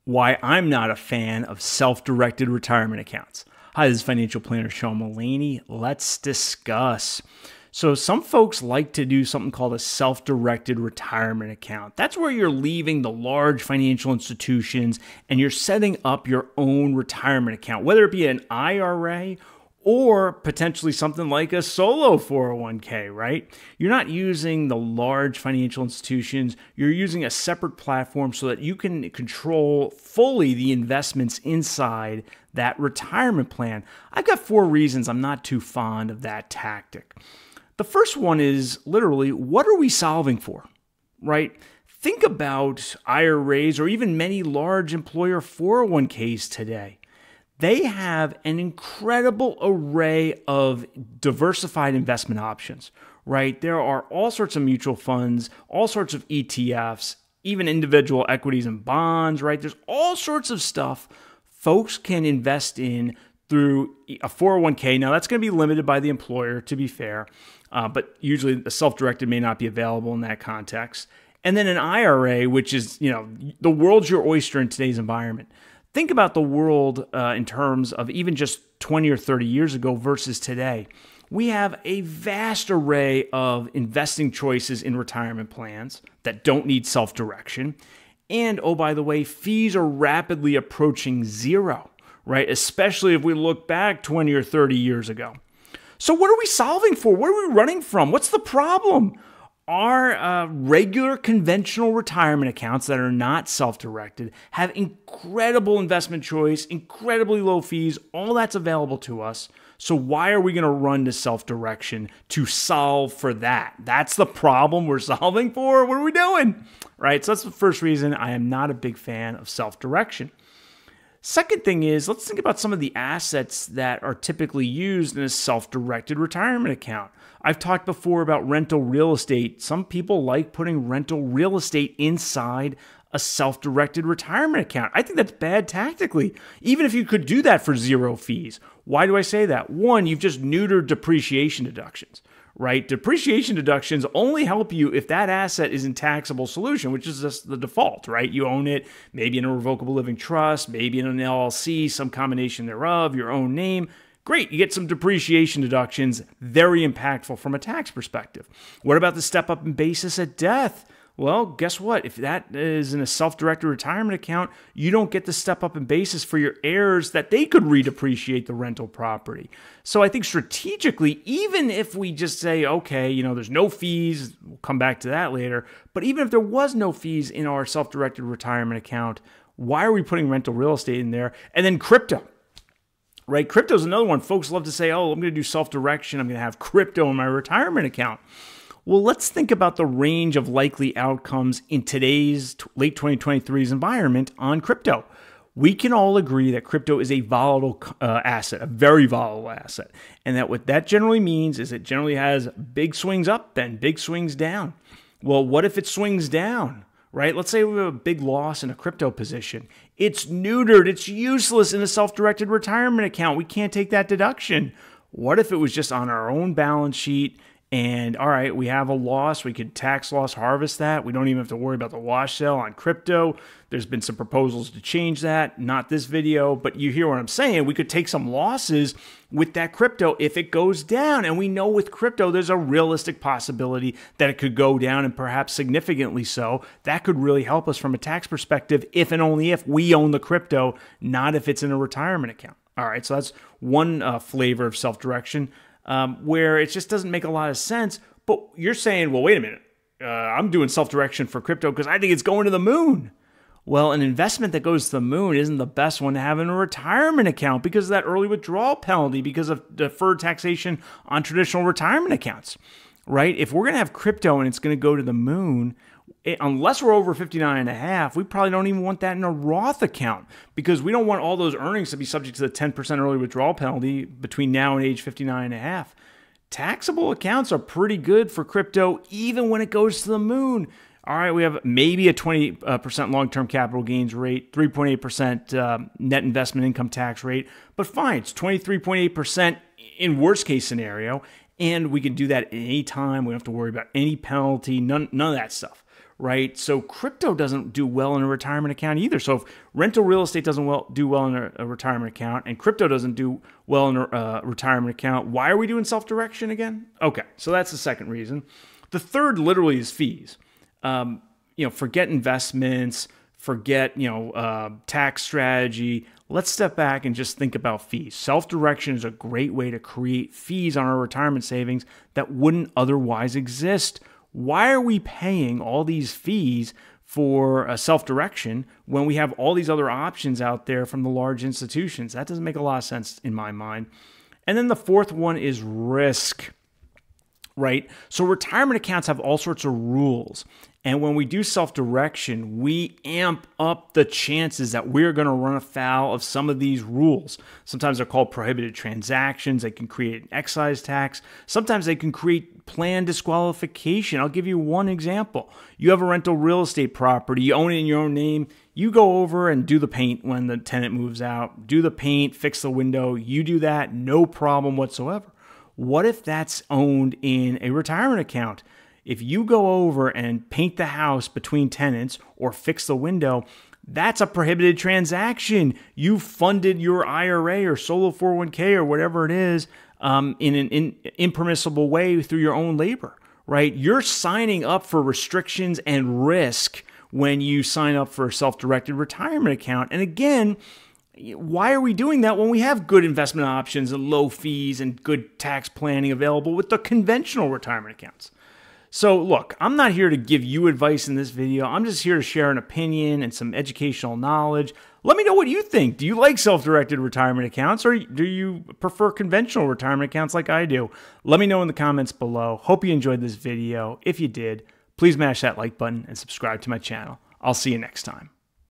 why I'm not a fan of self-directed retirement accounts. Hi, this is financial planner Sean Mullaney. Let's discuss. So some folks like to do something called a self-directed retirement account. That's where you're leaving the large financial institutions and you're setting up your own retirement account, whether it be an IRA or potentially something like a solo 401k, right? You're not using the large financial institutions. You're using a separate platform so that you can control fully the investments inside that retirement plan. I've got 4 reasons I'm not too fond of that tactic. The first one is literally, what are we solving for, right? Think about IRAs or even many large employer 401ks today. They have an incredible array of diversified investment options, right? There are all sorts of mutual funds, all sorts of ETFs, even individual equities and bonds, right? There's all sorts of stuff folks can invest in through a 401k. Now, that's going to be limited by the employer, to be fair, but usually the self-directed may not be available in that context. And then an IRA, which is, the world's your oyster in today's environment. Think about the world in terms of even just 20 or 30 years ago versus today. We have a vast array of investing choices in retirement plans that don't need self-direction. And, oh, by the way, fees are rapidly approaching zero, right? Especially if we look back 20 or 30 years ago. So what are we solving for? What are we running from? What's the problem? Our regular conventional retirement accounts that are not self-directed have incredible investment choice, incredibly low fees, all that's available to us. So why are we going to run to self-direction to solve for that? That's the problem we're solving for. What are we doing? Right? So that's the first reason I am not a big fan of self-direction. Second thing is, let's think about some of the assets that are typically used in a self-directed retirement account. I've talked before about rental real estate. Some people like putting rental real estate inside a self-directed retirement account. I think that's bad tactically, even if you could do that for zero fees. Why do I say that? One, you've just neutered depreciation deductions, right? Depreciation deductions only help you if that asset is in taxable solution, which is just the default, right? You own it, maybe in a revocable living trust, maybe in an LLC, some combination thereof, your own name. Great, you get some depreciation deductions, very impactful from a tax perspective. What about the step up in basis at death? Well, guess what? If that is in a self-directed retirement account, you don't get the step up in basis for your heirs that they could redepreciate the rental property. So I think strategically, even if we just say, okay, there's no fees, we'll come back to that later, but even if there was no fees in our self-directed retirement account, why are we putting rental real estate in there? And then crypto. Right? Crypto is another one. Folks love to say, oh, I'm going to do self-direction. I'm going to have crypto in my retirement account. Well, let's think about the range of likely outcomes in today's late 2023's environment on crypto. We can all agree that crypto is a volatile asset, a very volatile asset. And that what that generally means is it generally has big swings up and big swings down. Well, what if it swings down? Right? Let's say we have a big loss in a crypto position. It's neutered. It's useless in a self-directed retirement account. We can't take that deduction. What if it was just on our own balance sheet and, all right, we have a loss. We could tax loss harvest that. We don't even have to worry about the wash sale on crypto. There's been some proposals to change that. Not this video, but you hear what I'm saying. We could take some losses with that crypto if it goes down. And we know with crypto, there's a realistic possibility that it could go down and perhaps significantly so. That could really help us from a tax perspective if and only if we own the crypto, not if it's in a retirement account. All right, so that's one flavor of self-direction. Where it just doesn't make a lot of sense. But you're saying, well, wait a minute, I'm doing self-direction for crypto because I think it's going to the moon. Well, an investment that goes to the moon isn't the best one to have in a retirement account because of that early withdrawal penalty, because of deferred taxation on traditional retirement accounts, right? If we're going to have crypto and it's going to go to the moon, unless we're over 59 and a half, we probably don't even want that in a Roth account because we don't want all those earnings to be subject to the 10% early withdrawal penalty between now and age 59 and a half. Taxable accounts are pretty good for crypto even when it goes to the moon. All right, we have maybe a 20% long-term capital gains rate, 3.8% net investment income tax rate, but fine, it's 23.8% in worst case scenario, and we can do that at any time. We don't have to worry about any penalty, none of that stuff. right? So crypto doesn't do well in a retirement account either. So if rental real estate doesn't do well in a retirement account and crypto doesn't do well in a retirement account, why are we doing self-direction again? Okay, so that's the second reason. The third literally is fees. Forget investments, forget, tax strategy. Let's step back and just think about fees. Self-direction is a great way to create fees on our retirement savings that wouldn't otherwise exist. Why are we paying all these fees for self-direction when we have all these other options out there from the large institutions? That doesn't make a lot of sense in my mind. And then the fourth one is risk, right? So retirement accounts have all sorts of rules. And when we do self-direction, we amp up the chances that we're going to run afoul of some of these rules. Sometimes they're called prohibited transactions. They can create an excise tax. Sometimes they can create plan disqualification. I'll give you one example. You have a rental real estate property. You own it in your own name. You go over and do the paint when the tenant moves out. Do the paint, fix the window. You do that, no problem whatsoever. What if that's owned in a retirement account? If you go over and paint the house between tenants or fix the window, that's a prohibited transaction. You funded your IRA or solo 401k or whatever it is in an impermissible way through your own labor, right? You're signing up for restrictions and risk when you sign up for a self-directed retirement account. And again, why are we doing that when we have good investment options and low fees and good tax planning available with the conventional retirement accounts? So look, I'm not here to give you advice in this video. I'm just here to share an opinion and some educational knowledge. Let me know what you think. Do you like self-directed retirement accounts or do you prefer conventional retirement accounts like I do? Let me know in the comments below. Hope you enjoyed this video. If you did, please smash that like button and subscribe to my channel. I'll see you next time.